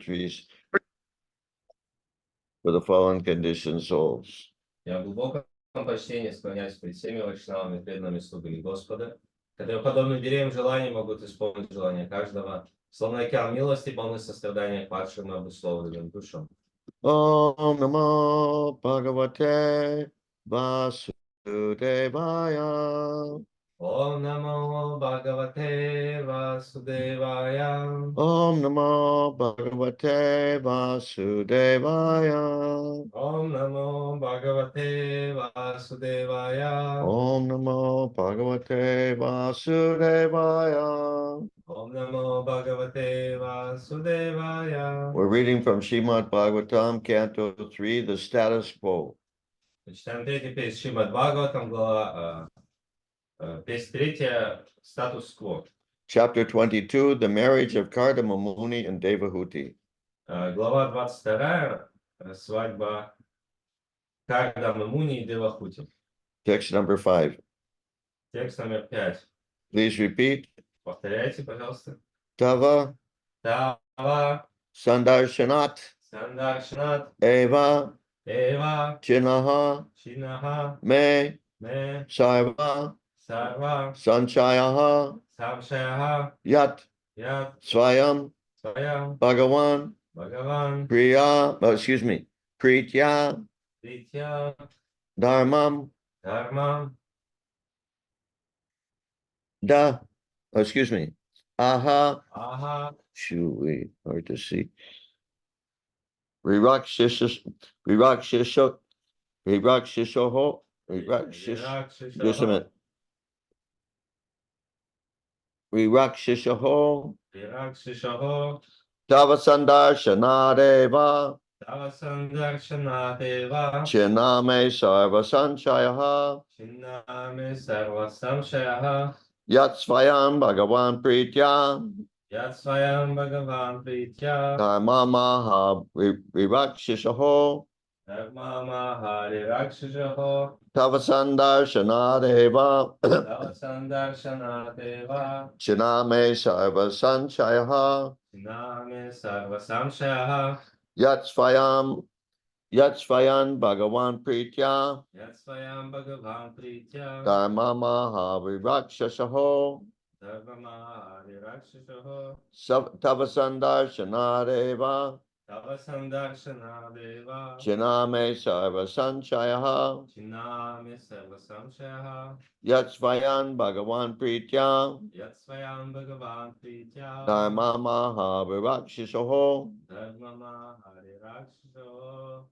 trees for the fallen conditioned souls. Я в глубоком почтении склоняюсь перед всеми вайшнавами, преданными слугами Господа, которые, подобно деревьям желаний, могут исполнить желания каждого, словно океан милости, полный сострадания к падшим и обусловленным душам. Om Namo Bhagavate Vasudevaya. Om Namo Bhagavate Vasudevaya. Om Namo Bhagavate Vasudevaya. Om Namo Bhagavate Vasudevaya. Om Namo Bhagavate Vasudevaya. Om Namo Bhagavate Vasudevaya. We're reading from Srimad Bhagavatam, Canto 3, the status quo. Читаем третий песнь Шримад Бхагаватам, глава песнь третья, статус-кво. Chapter 22, the marriage of Kardama Muni and Devahuti. Глава 22, свадьба Кардамы Муни и Девахути. Text number 5. Текст номер 5. Please repeat. Повторяйте, пожалуйста. Tava Тава, Sandarshanat Сандаршнат, Eva Эва, Chinaha Чинаха, Me Ме, Sarva Сарва, Sanchayaha Самшаяха, Yat Ят, Swayam Своям, Bhagavan Бхагаван, Pritya Притья, Dharmam Дharмам, Aha Аха, Shui, hard to see. Rirakshishashoho, just a minute. Rirakshishashoho, Virakshishho, Tavasandarshanadeva, Tavasandarshanadeva, Chiname Sarvasanchayaha, Chinname Sarvasamshayaha, Yatsvayam Bhagavan Pritya, Yatsvayam Bhagavan Pritya, Dharmamaha Rirakshishashoho, Dharmama Hari Rakshisho, Tavasandarshanadeva, Tavasandarshanadeva, Chiname Sarvasanchayaha, Chinname Sarvasamshayaha, Yatsvayan Bhagavan Pritya, Yatsvayam Bhagavan Pritya, Dharmamaha Virakshashaho, Dharmama Hari Rakshisho, Tavasandarshanadeva, Tavasandarshanadeva, Chiname Sarvasanchayaha, Chinname Sarvasamshayaha, Yatsvayan Bhagavan Pritya, Yatsvayam Bhagavan Pritya, Dharmamaha Virakshashaho, Dharmama Hari Rakshisho,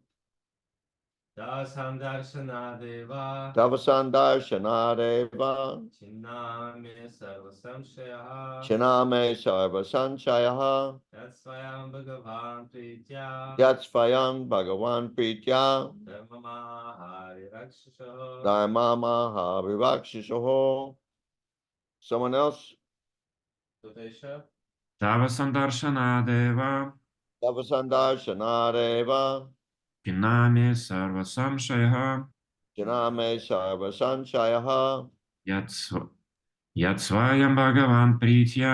Dasandarshanadeva, Tavasandarshanadeva, Chinname Sarvasamshayaha, Chiname Sarvasanchayaha, Yatsvayam Bhagavan Pritya, Yatsvayan Bhagavan Pritya, Dharmama Hari Rakshisho. Dharmamaha Virakshashaho. Someone else? Кто-то еще? Tavasandarshanadeva, Tavasandarshanadeva, Chiname Sarvasamshayaha, Chiname Sarvasanchayaha, Yatsvayam Bhagavan Pritya,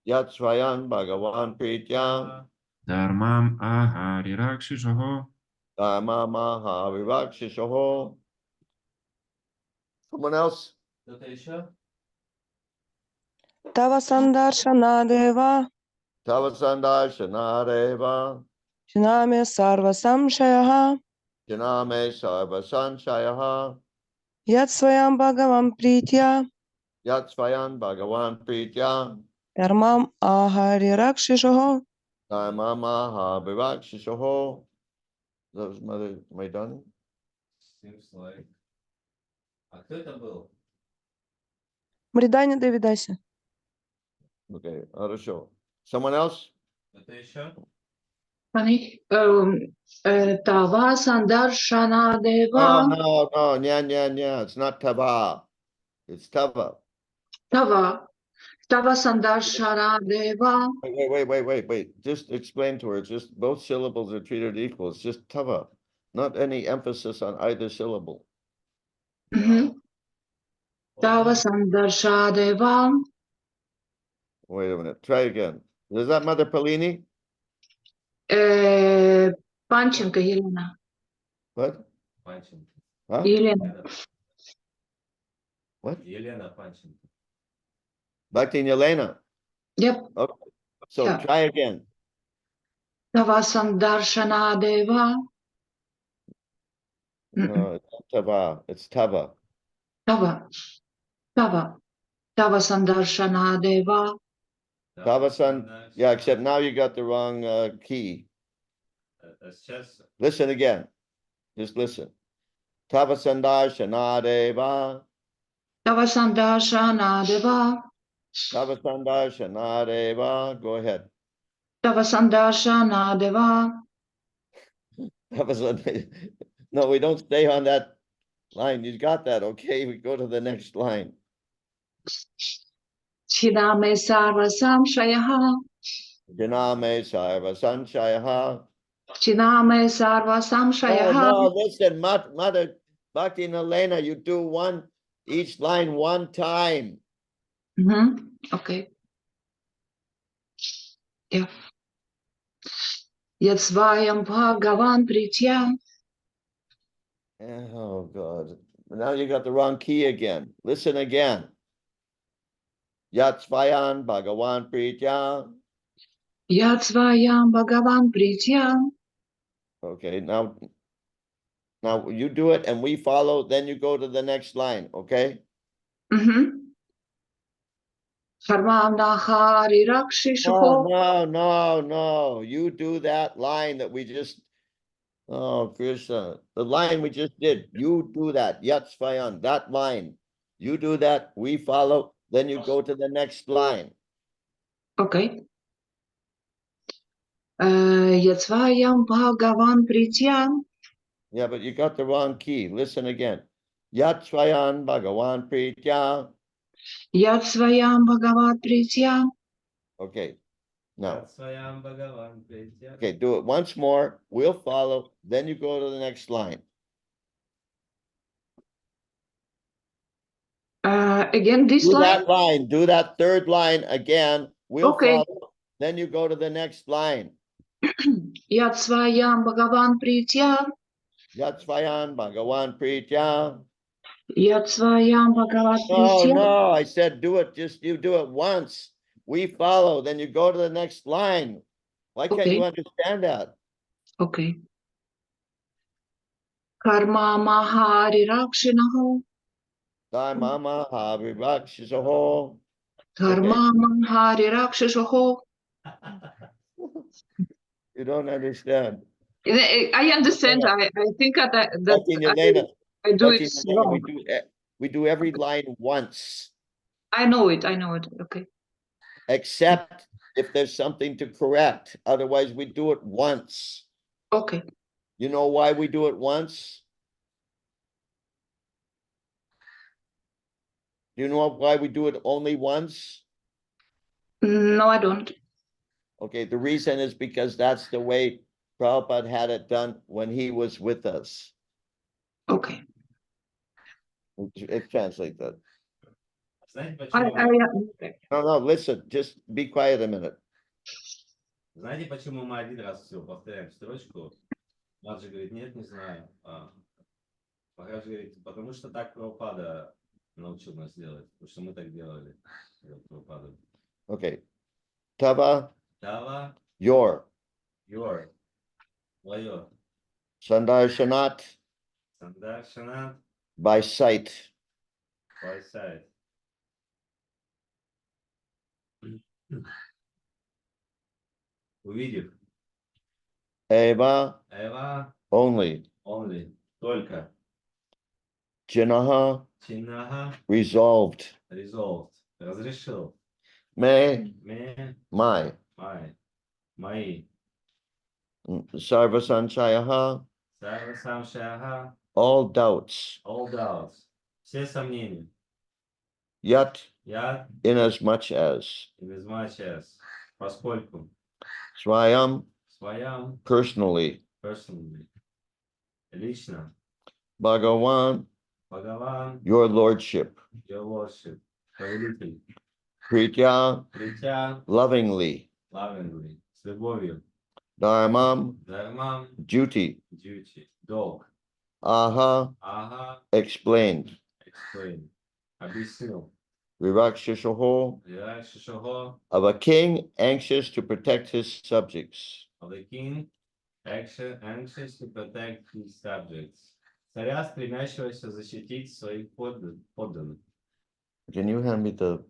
Yatsvayan Bhagavan Pritya, Dharmam Ahari Rakshisho. Dharmamaha Virakshashaho. Someone else? Кто-то еще? Tavasandarshanadeva, Tavasandarshanadeva, Chiname Sarvasamshayaha, Chiname Sarvasanchayaha, Yatsvayam Bhagavan Pritya, Yatsvayan Bhagavan Pritya, Dharmam Ahari Rakshisho. Dharmamaha Virakshashaho. That was Mother Maidani? Seems like. А кто это был? Мридани Девидаси. Okay, хорошо. Someone else? Кто-то еще? Tava Sandarshanadeva, No, yeah. It's not Tava. It's Tava. Tava Sandarshanadeva, Wait. Just explain to her. It's just both syllables are treated equal. It's just Tava. Not any emphasis on either syllable. Tava Sandarshanadeva, Wait a minute. Try again. Is that Mother Palini? Панченко Елена. What? Панченко. Huh? Елена. What? Елена Панченко. Bhakti Yelena. Yep. Okay. So Yeah. try again. Tava Sandarshana Deva. No, it's not Tava. It's Tava. Tava. Tava. Tava Sandarshana Deva. Tava-san. Yeah, except now you got the wrong key. Сейчас Listen again. Just listen. Tava Sandar Shanadeva. Tava Sandarshana Deva. Tava Sandar Shanadeva. Go ahead. Tava Sandarshana Deva. Tava Sandar. No, we don't stay on that line. You got that. Okay, we go to the next line. Chidame Sarva Samshayaha. Janame Sarva Sanchayaha. Chidame Sarva Oh, Samshayaha. no, listen, Mother Bhakti and Elena, you do each line one time. Okay. Yeah. Yatsvayam Bhagavan Pritya. Oh, God. Now you got the wrong key again. Listen again. Yatsvayan Bhagavan Pritya. Yatsvayam Bhagavan Pritya. Okay, now you do it and we follow, then you go to the next line, okay? Sarvamna Hari No, Rakshisho. no. You do that line that we just, oh, Krishna, the line we just did. You do that. Yatsvayan, that line. You do that, we follow, then you go to the next line. Okay. Yatsvayam Bhagavan Pritya. Yeah, but you got the wrong key. Listen again. Yatsvayan Bhagavan Pritya. Yatsvayam Bhagavat Pritya. Okay, now, Своям Бхагаван Притя. okay, do it once more. We'll follow. Then you go to the next line. Again, this Do line. that line. Do that third line again. We'll Okay. follow. Then you go to the next line. Yatsvayam Bhagavan Pritya. Yatsvayan Bhagavan Pritya. Yatsvayam Bhagavat No, Pritya. no, I said do it. Just you do it once. We follow. Then you go to the next line. Why can't Okay. you understand that? Okay. Karma Mahari Rakshinaho. Thy mama havivakshisaho. Karma Mahari Rakshisho. You don't understand. I understand. Yeah. I think that Bhakti and Elena, I do Bhakti it and Elena, wrong. we do every line once, I know it. Okay. except if there's something to correct. Otherwise, we do it once. Okay. You know why we do it once? Do you know why we do it only once? No, I don't. Okay, the reason is because that's the way Prabhupada had it done when he was with us. Okay. It translates that. Знаете I почему? No, listen, just be quiet a minute. Знаете, почему мы один раз всего повторяем строчку? Маджи говорит, нет, не знаю. Махарадж говорит, потому что так Прабхупада научил нас делать. Потому что мы так делали. Прабхупада. Okay. Tava, Тава, your, your, твое. Sandarshanat, Сандаршанат, by sight. by sight. Увидев. Eva, Эва, only. only. Только. Jinaha, Чинаха, resolved. resolved. Разрешил. Me, Me, my. май. Мои. Sarvasanchayaha, Сарва самшаха, all doubts. all doubts. Все сомнения. Yet, Я, inasmuch as. inasmuch as, поскольку, Swayam, своям, personally. personally, лично, Bhagavan, Бхагаван, your lordship. your worship, повелитель, Pritya, притя, lovingly. lovingly, с любовью, Dharmam, Dharmam, duty. duty, долг. Aha, Ага, explained. explain. Объяснил. Virakshashoho, Дальше чего? of a king anxious to protect his subjects. Of the king, anxious to protect his subjects. Царя, стремящегося защитить своих подданных. Can you hand me the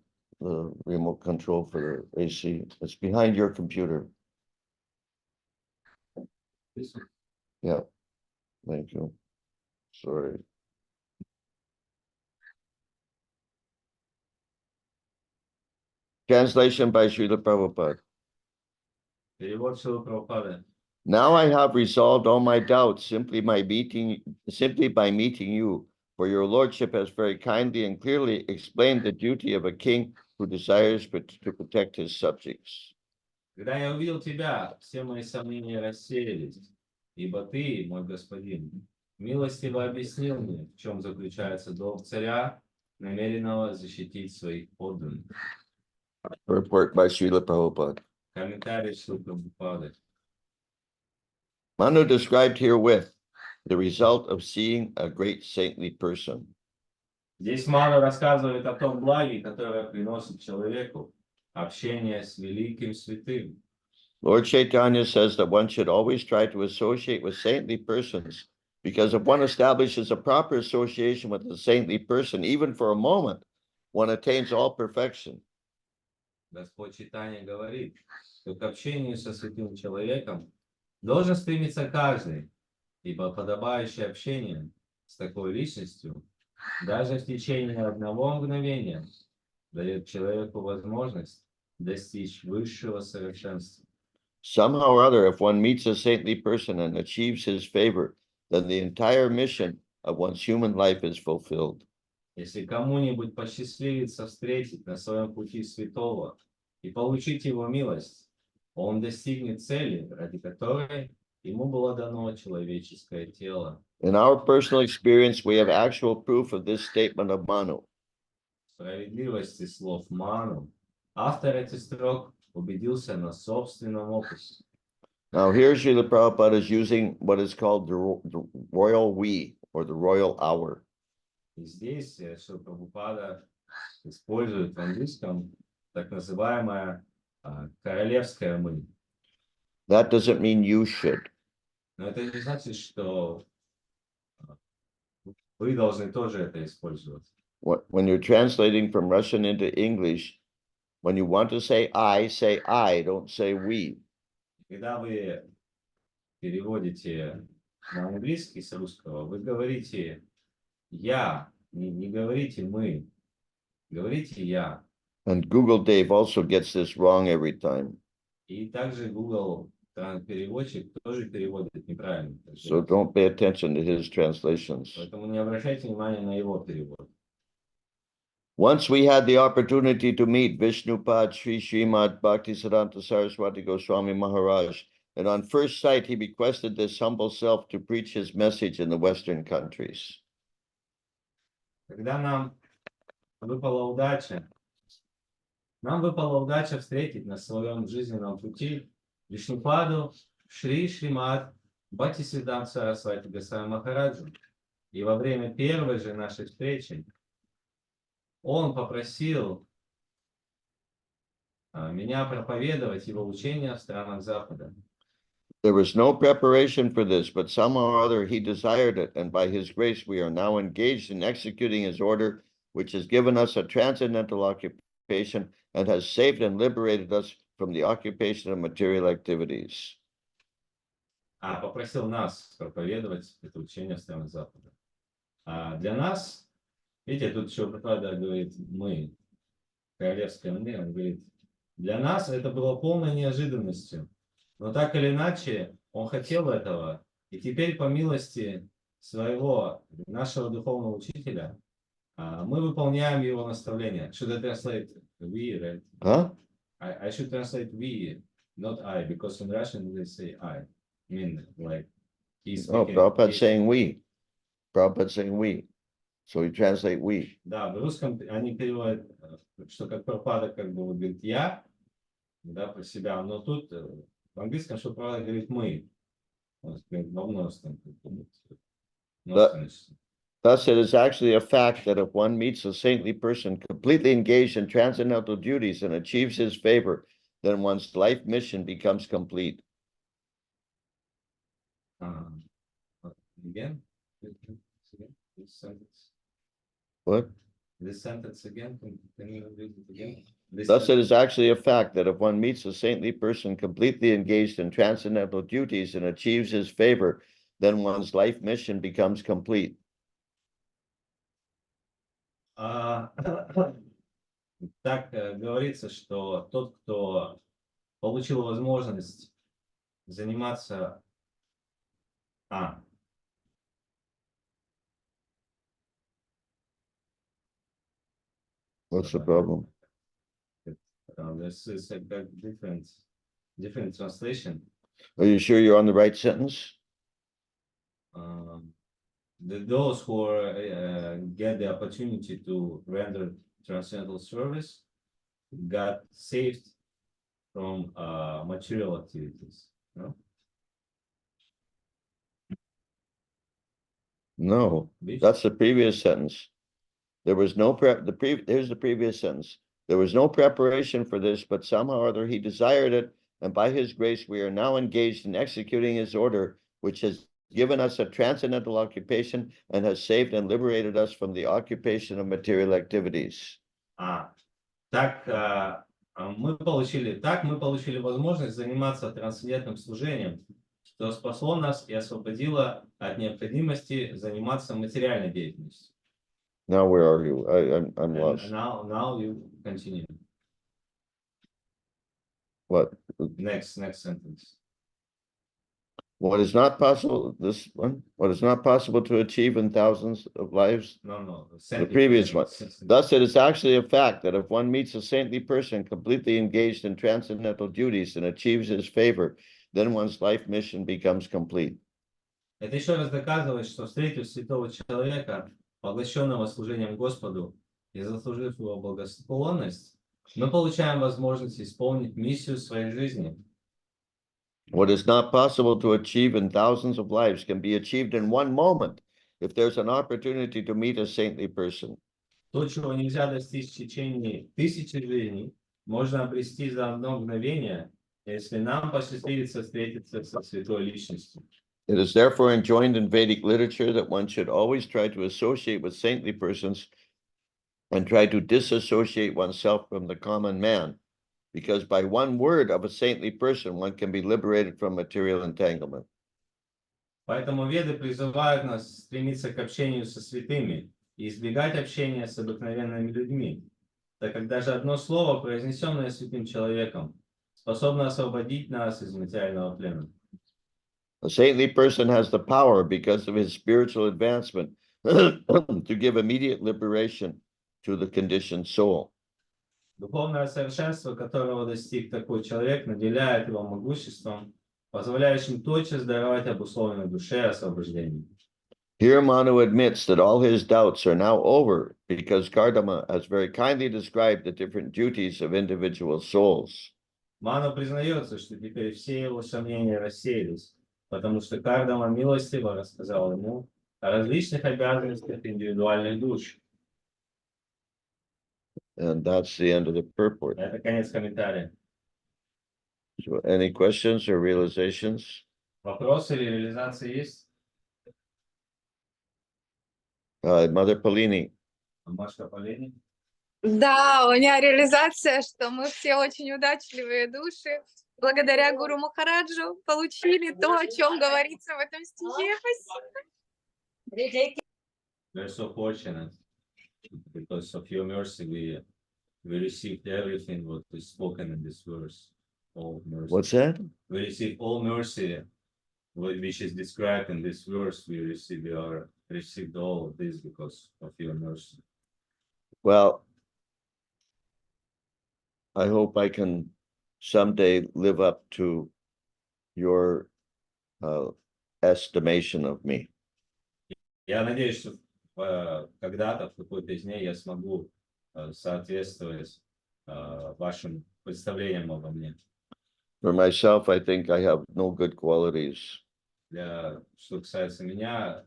remote control for the AC? It's behind your computer. Yeah, thank you. Sorry. Translation by Srila Prabhupada. Перевод Шрилы Прабхупады. Now I have resolved all my doubts simply by meeting you, for your lordship has very kindly and clearly explained the duty of a king who desires to protect his subjects. Когда я увидел тебя, все мои сомнения рассеялись, ибо ты, мой господин, милостиво объяснил мне, в чем заключается долг царя, намеренного защитить своих подданных. Report by Srila Prabhupada. Комментарий Шрилы Прабхупады. Manu described herewith the result of seeing a great saintly person. Здесь Мана рассказывает о том благе, которое приносит человеку общение с великим святым. Lord Chaitanya says that one should always try to associate with saintly persons, because if one establishes a proper association with a saintly person, even for a moment, one attains all perfection. Господь Чайтанья говорит, что к общению со святым человеком должен стремиться каждый, ибо подобающее общение с такой личностью даже в течение одного мгновения дает человеку возможность достичь высшего совершенства. Somehow or other, if one meets a saintly person and achieves his favor, then the entire mission of one's human life is fulfilled. Если кому-нибудь посчастливится встретить на своем пути святого и получить его милость, он достигнет цели, ради которой ему было дано человеческое тело. In our personal experience, we have actual proof of this statement of Manu. Справедливости слов Ману автор этих строк убедился на собственном опыте. Now, here Srila Prabhupada is using what is called the royal we, or the royal hour. И здесь Шрила Прабхупада использует в английском так называемое королевское мы. That doesn't mean you should. Но это не значит, что вы должны тоже это использовать. When you're translating from Russian into English, when you want to say I, don't say we. Когда вы переводите на английский с русского, вы говорите «я», не говорите «мы», говорите «я». And Google Dave also gets this wrong every time. И также Google переводчик тоже переводит неправильно. So don't pay attention to his translations. Поэтому не обращайте внимания на его перевод. Once we had the opportunity to meet Vishnupad Sri Srimad Bhaktisiddhanta Saraswati Goswami Maharaj, and on first sight he requested this humble self to preach his message in the Western countries. Когда нам выпала удача встретить на своем жизненном пути Вишнупаду Шри Шримад Бхактисиддханта Сарасвати Госвами Махараджу. И во время первой же нашей встречи он попросил меня проповедовать его учение в странах Запада. There was no preparation for this, but somehow or other he desired it, and by his grace we are now engaged in executing his order, which has given us a transcendental occupation and has saved and liberated us from the occupation of material activities. Попросил нас проповедовать это учение в странах Запада. Для нас, видите, тут еще Прабхупада говорит «мы», королевское «мы», он говорит, для нас это было полной неожиданностью, но так или иначе он хотел этого, и теперь по милости своего, нашего духовного учителя, мы выполняем его наставления. Should I translate we, right? Huh? I should translate we, not I, because in Russian they say I. I mean, like, he's Oh, speaking. Prabhupada's saying we. Prabhupada's saying we. So we translate we. Да, в русском они переводят, что как Прабхупада как бы вот говорит я, да, про себя, но тут В английском, что правильно говорит мы. Вот, во множественном. But- Множественности. Thus, it is actually a fact that if one meets a saintly person completely engaged in transcendental duties and achieves his favor, then one's life mission becomes complete. Again? This sentence. What? This sentence again? Can you read it again? This Thus, it sentence. is actually a fact that if one meets a saintly person completely engaged in transcendental duties and achieves his favor, then one's life mission becomes complete. Так говорится, что тот, кто получил возможность заниматься... What's the problem? This is a different translation. Are you sure you're on the right sentence? Those who get the opportunity to render transcendental service got saved from material activities. No? No, Which? that's the previous sentence. There was no here's the previous sentence. There was no preparation for this, but somehow or other he desired it, and by his grace we are now engaged in executing his order, which has given us a transcendental occupation and has saved and liberated us from the occupation of material activities. Так мы получили возможность заниматься трансцендентным служением, что спасло нас и освободило от необходимости заниматься материальной деятельностью. Now where are you? I'm lost. Now you continue. What? Next sentence. What is not possible, this one? What is not possible to achieve in thousands of lives? No. The previous one. Thus, it is actually a fact that if one meets a saintly person completely engaged in transcendental duties and achieves his favor, then one's life mission becomes complete. Это еще раз доказывает, что встретив святого человека, поглощенного служением Господу и заслужив его благосклонность, мы получаем возможность исполнить миссию своей жизни. What is not possible to achieve in thousands of lives can be achieved in one moment if there's an opportunity to meet a saintly person. То, чего нельзя достичь в течение тысячи жизней, можно обрести за одно мгновение, если нам посчастливится встретиться со святой личностью. It is therefore enjoined in Vedic literature that one should always try to associate with saintly persons and try to disassociate oneself from the common man, because by one word of a saintly person, one can be liberated from material entanglement. Поэтому веды призывают нас стремиться к общению со святыми и избегать общения с обыкновенными людьми, так как даже одно слово, произнесенное святым человеком, способно освободить нас из материального плена. A saintly person has the power, because of his spiritual advancement, to give immediate liberation to the conditioned soul. Духовное совершенство, которого достиг такой человек, наделяет его могуществом, позволяющим тотчас даровать обусловленной душе освобождение. Here Manu admits that all his doubts are now over, because Kardama has very kindly described the different duties of individual souls. Ману признается, что теперь все его сомнения рассеялись, потому что Кардама милостиво рассказал ему о различных обязанностях индивидуальных душ. And that's the end of the purport. Это конец комментария. So any questions or realizations? Вопросы или реализации есть? Mother Palini. Машка Полени? Да, у меня реализация, что мы все очень удачливые души. Благодаря Гуру Махараджу получили то, о чем говорится в этом стихе. Спасибо. We're so fortunate because of your mercy we received everything what is spoken in this verse. All mercy. What's that? We receive all mercy which is described in this verse. We received all of this because of your mercy. Well, I hope I can someday live up to your estimation of me. Я надеюсь, что когда-то в какой-то из дней я смогу соответствовать вашим представлениям обо мне. For myself, I think I have no good qualities. Что касается меня,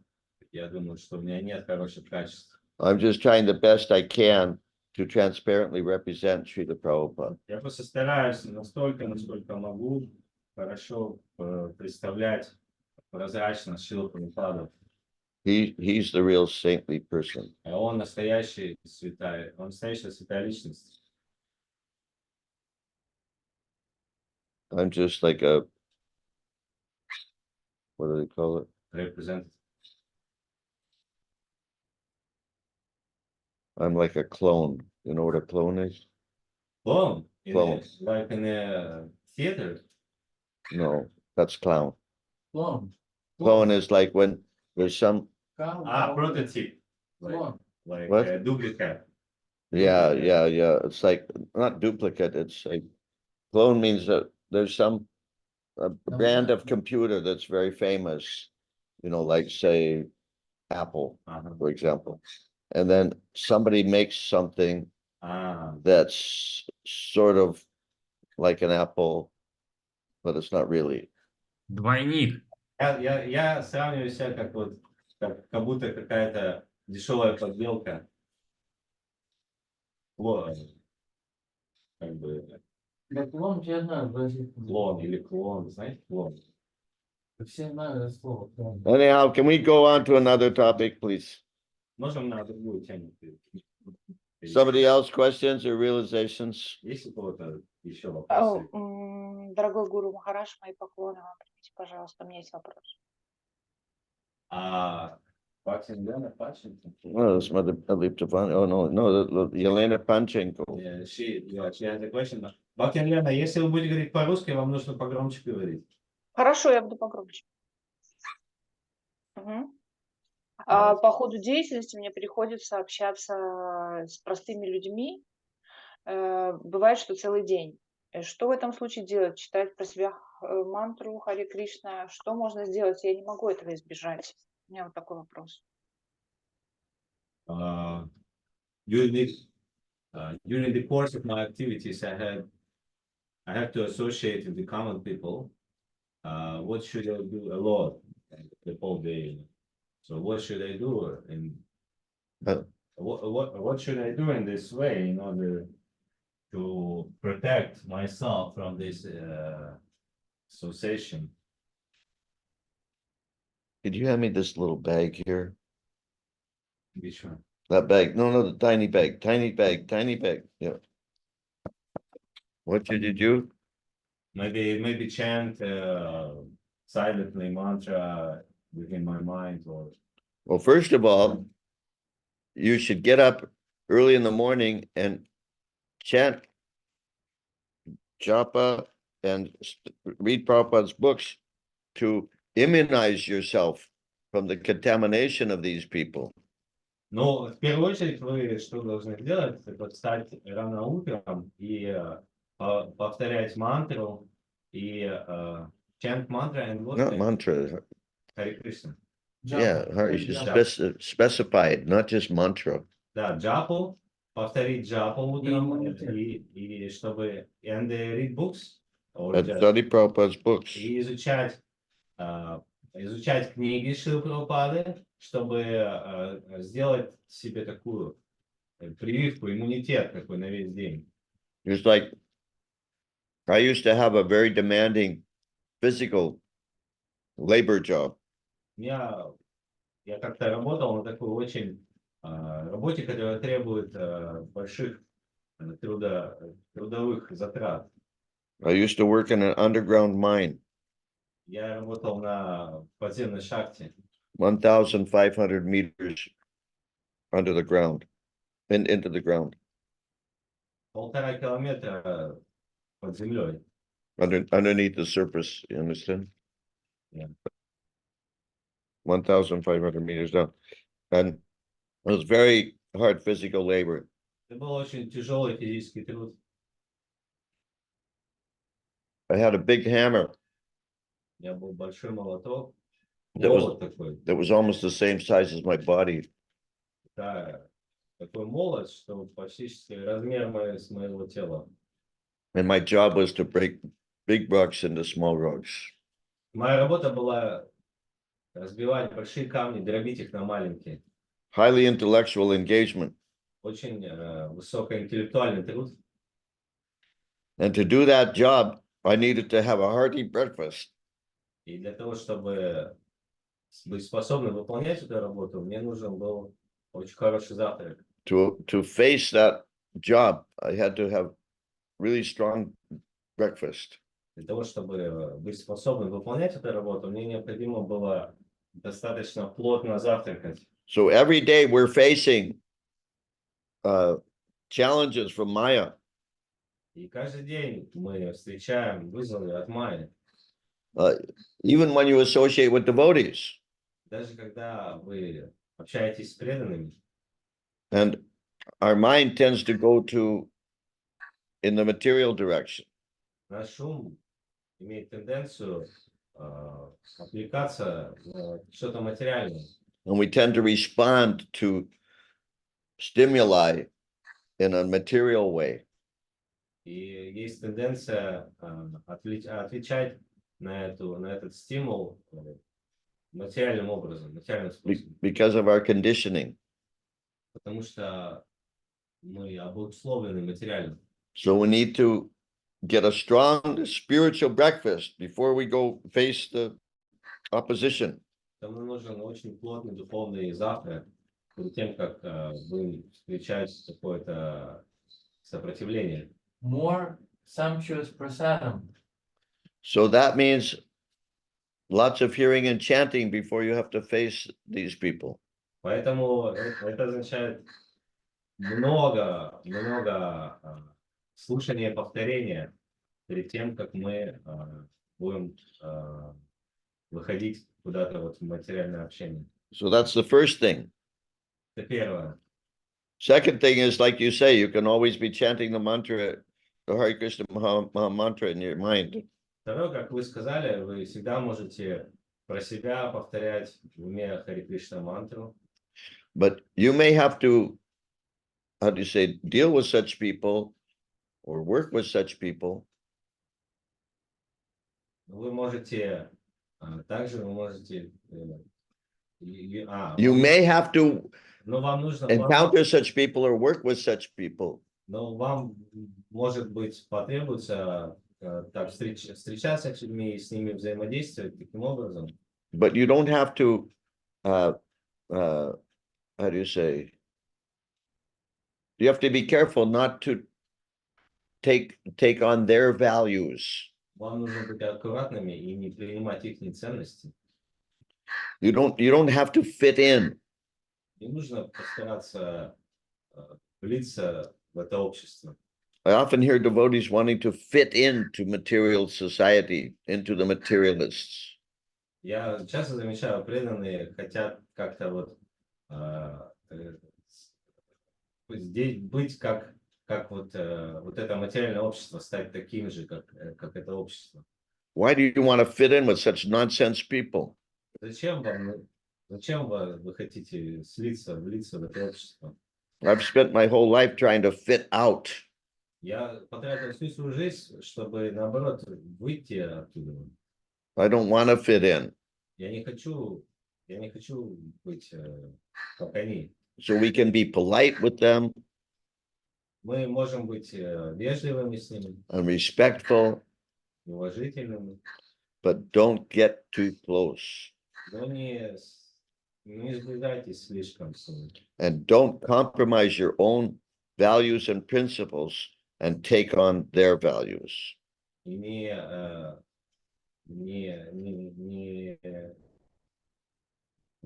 я думаю, что у меня нет хороших качеств. I'm just trying the best I can to transparently represent Srila Prabhupada. Я просто стараюсь настолько, насколько могу, хорошо представлять прозрачно Шрилу Прабхупаду. He's the real saintly person. А он настоящий святая, он настоящая святая личность. I'm just like a, what do they call it? Represent. I'm like a clone. You know what a clone is? Clone. Clone. Like in a theater. No, that's clown. Clone. Clone is like when there's some, Prototype. Like What? duplicate. yeah. It's like not duplicate. It's like clone means that there's some a brand of computer that's very famous, you know, like say Apple, for example. And then somebody makes something that's sort of like an Apple, but it's not really. Двойник. Я сравниваю себя как вот, как будто какая-то дешевая подделка. Клон. Как бы. Клон, я знаю, Клон или клон, знаете, клон. все знают это слово. Клон. Anyhow, can we go on to another topic, please? Можем на другую тему. Somebody else questions or realizations? Есть у кого-то еще вопросы? Дорогой гуру Махараш, мои поклоны вам примите, пожалуйста, у меня есть вопрос. Елена Панченко? No, that's Mother Eliptavan. Oh, no, Yelena Panchenko. She has a question. Бхактин Лена, если вы будете говорить по-русски, вам нужно погромче говорить. Хорошо, я буду погромче. По ходу деятельности мне приходится общаться с простыми людьми. Бывает, что целый день. Что в этом случае делать? Читать про себя мантру Харе Кришна? Что можно сделать? Я не могу этого избежать. У меня вот такой вопрос. During the course of my activities, I have to associate with the common people. What should I do a lot the whole day? So what should I do? And what should I do in this way in order to protect myself from this association? Could you hand me this little bag here? Which one? That bag. No, the tiny bag. Yeah. What should you do? Maybe chant silently mantra within my mind, or Well, first of all, you should get up early in the morning and chant japa and read Prabhupada's books to immunize yourself from the contamination of these people. Но в первую очередь вы что должны сделать, это встать рано утром и повторять мантру и chant mantra and what? Not mantra. Hare Krishna. Yeah, you should specify it, not just mantra. Да, джапу, повторить джапу утром и чтобы and read books or And study Prabhupada's books. и изучать книги Шрилы Прабхупады, чтобы сделать себе такую прививку, иммунитет такой на весь день. Just like I used to have a very demanding physical labor job. Я как-то работал на такой очень работе, которая требует больших трудовых затрат. I used to work in an underground mine, Я работал на подземной шахте. 1,500 meters under the ground, into the ground, 1,5 километра под землей. underneath the surface, you understand? Yeah. 1,500 meters down. And it was very hard physical labor. Это был очень тяжелый физический труд. I had a big hammer У меня был большой молоток. that was, Молот такой. that was almost the same size as my body. Да, такой молот, что почти размер с моего тела. And my job was to break big rocks into small rocks. Моя работа была разбивать большие камни, дробить их на маленькие. Highly intellectual engagement. Очень высокоинтеллектуальный труд. And to do that job, I needed to have a hearty breakfast. И для того, чтобы быть способным выполнять эту работу, мне нужен был очень хороший завтрак. To face that job, I had to have really strong breakfast. Для того, чтобы быть способным выполнять эту работу, мне необходимо было достаточно плотно завтракать. So every day we're facing challenges from Maya. И каждый день мы встречаем вызовы от Майи. Even when you associate with devotees. Даже когда вы общаетесь с преданными, And our mind tends to go to in the material direction. наш ум имеет тенденцию отвлекаться на что-то материальное. And we tend to respond to stimuli in a material way. И есть тенденция отвечать на этот стимул материальным образом, материальным способом. Because of our conditioning. Потому что мы обусловлены материально. So we need to get a strong spiritual breakfast before we go face the opposition. Нам нужен очень плотный духовный завтрак перед тем, как будем встречать какое-то сопротивление. More sumptuous prasadam. So that means lots of hearing and chanting before you have to face these people. Поэтому это означает много слушания и повторения перед тем, как мы будем выходить куда-то вот в материальное общение. So that's the first thing. Это первое. Second thing is, like you say, you can always be chanting the mantra, the Hare Krishna Maha mantra in your mind. Второе, как вы сказали, вы всегда можете про себя повторять в уме Харе Кришна мантру. But you may have to, how do you say, deal with such people or work with such people. Вы можете, также вы можете, You may have to но вам нужно, encounter such people or work with such people. но вам, может быть, потребуется так встречаться с людьми и с ними взаимодействовать таким образом. But you don't have to, how do you say? You have to be careful not to take on their values. Вам нужно быть аккуратными и не принимать их ценности. You don't have to fit in. Не нужно постараться влиться в это общество. I often hear devotees wanting to fit into material society, into the materialists. Я часто замечаю, преданные хотят как-то вот здесь быть как вот это материальное общество, стать таким же, как это общество. Why do you want to fit in with such nonsense people? Зачем вы хотите влиться в это общество? I've spent my whole life trying to fit out. Я потратил всю свою жизнь, чтобы, наоборот, выйти оттуда. I don't want to fit in. Я не хочу быть как они. So we can be polite with them Мы можем быть вежливыми с ними, and respectful, уважительными, but don't get too close. но не сближайтесь слишком с ними. And don't compromise your own values and principles and take on their values. И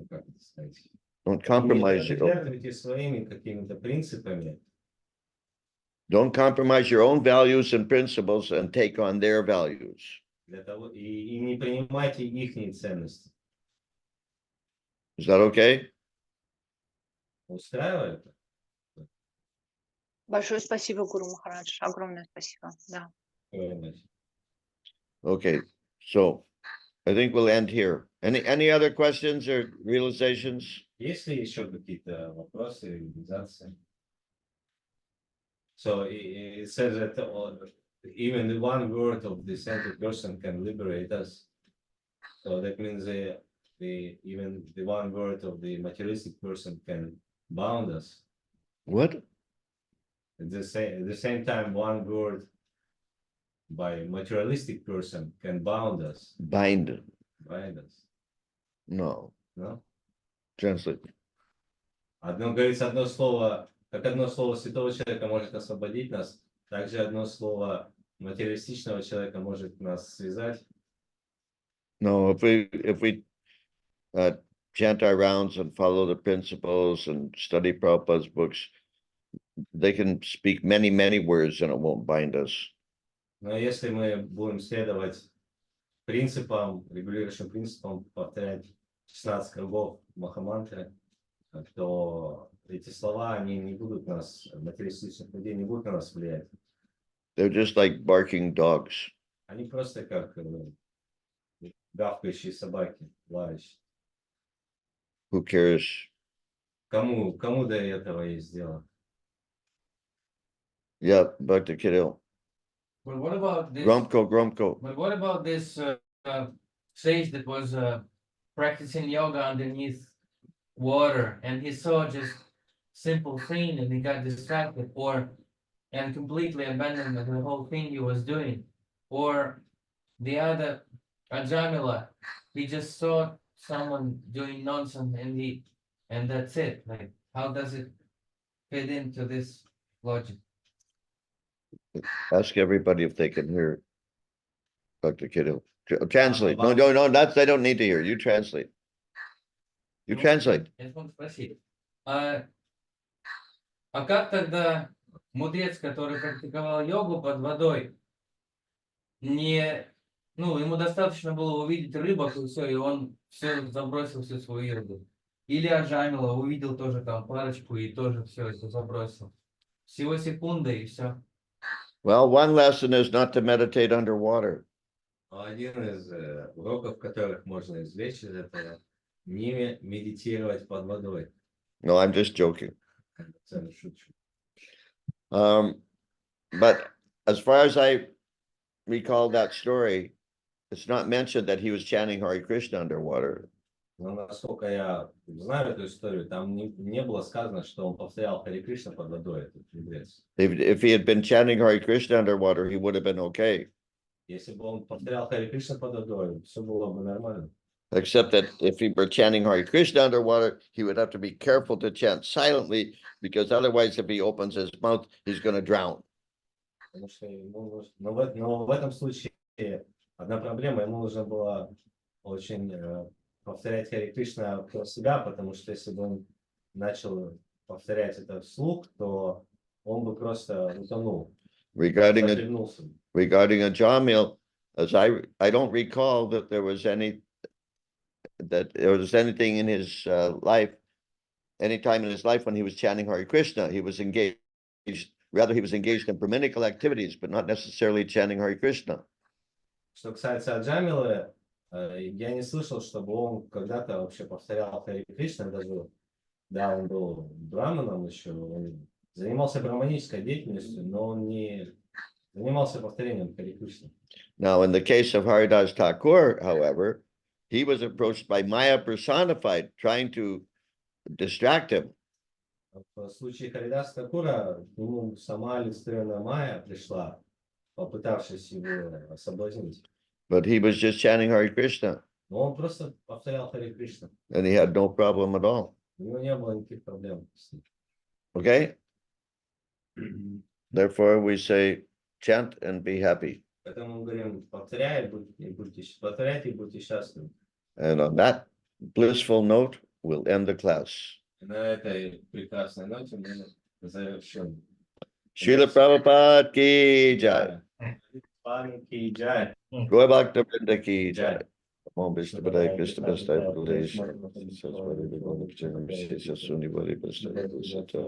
как это сказать? Don't compromise your own, Жертвуйте своими какими-то принципами, don't compromise your own values and principles and take on their values. для того, и не принимайте их ценности. Is that okay? Устраивает? Большое спасибо, Гуру Махарадж. Огромное спасибо. Да. Okay, so I think we'll end here. Any other questions or realizations? Есть ли еще какие-то вопросы, реализации? So it says that even the one word of the centered person can liberate us. So that means even the one word of the materialistic person can bound us. What? At the same time, one word by materialistic person can bound us, Bind. bind us. No. No? Translate. Одно говорится, одно слово, как одно слово святого человека может освободить нас, также одно слово материалистичного человека может нас связать. No, if we chant our rounds and follow the principles and study Prabhupada's books, they can speak many, many words and it won't bind us. Но если мы будем следовать принципам, регулирующим принципам, повторять 16 кругов Махамантры, то эти слова, они не будут нас, материалистичных людей, не будут на нас влиять. They're just like barking dogs. Они просто как гавкающие собаки, лающие. Who cares? Кому до этого есть дело? Yeah, Bhakti Kirill. But what about this? Grumko. But what about this sage that was practicing yoga underneath water, and he saw just simple thing, and he got distracted, and completely abandoned the whole thing he was doing, or the other Ajamila, he just saw someone doing nonsense, and that's it. Like, how does it fit into this logic? Ask everybody if they can hear Bhakti Kirill. Translate. No, they don't need to hear. You translate. You translate. Я могу спросить, а как тогда мудрец, который практиковал йогу под водой, ему достаточно было увидеть рыбок и все, и он все забросил всю свою йогу? Или Аджамила увидел тоже там парочку и тоже все это забросил? Всего секунда и все. Well, one lesson is not to meditate underwater. Один из уроков, которых можно извлечь из этого, не медитировать под водой. No, I'm just joking. Это шучу. But as far as I recall that story, it's not mentioned that he was chanting Hare Krishna underwater. Но насколько я знаю эту историю, там не было сказано, что он повторял Харе Кришна под водой, этот мудрец. If he had been chanting Hare Krishna underwater, he would have been okay. Если бы он повторял Харе Кришна под водой, все было бы нормально. Except that if he were chanting Hare Krishna underwater, he would have to be careful to chant silently, because otherwise, if he opens his mouth, he's going to drown. Потому что но в этом случае одна проблема, ему нужно было очень повторять Харе Кришна про себя, потому что если бы он начал повторять это вслух, то он бы просто утонул. Regarding a Jamil, as I don't recall that there was anything in his life, any time in his life when he was chanting Hare Krishna. He was engaged in brahminical activities, but not necessarily chanting Hare Krishna. Что касается Аджамилы, я не слышал, чтобы он когда-то вообще повторял Харе Кришна, даже, да, он был браманом еще, он занимался браманической деятельностью, но он не занимался повторением Харе Кришны. Now, in the case of Haridas Thakur, however, he was approached by Maya personified, trying to distract him. В случае Харидаса Такура к нему сама олицетворенная Майя пришла, попытавшись его соблазнить. But he was just chanting Hare Krishna. Но он просто повторял Харе Кришна. And he had no problem at all. У него не было никаких проблем с ним. Okay? Therefore, we say, chant and be happy. Поэтому мы говорим, повторяйте и будьте счастливы. And on that blissful note, we'll end the class. На этой прекрасной ноте мы завершим. Srila Prabhupada ki jai. Панки Джай. Goy Bhakta Vrinda ki jai. Jai. Om Vishnu Padai Krishna Pastai Pradesh. Saswari Vivani Charam Shesha Suni Vari Pastai Sata.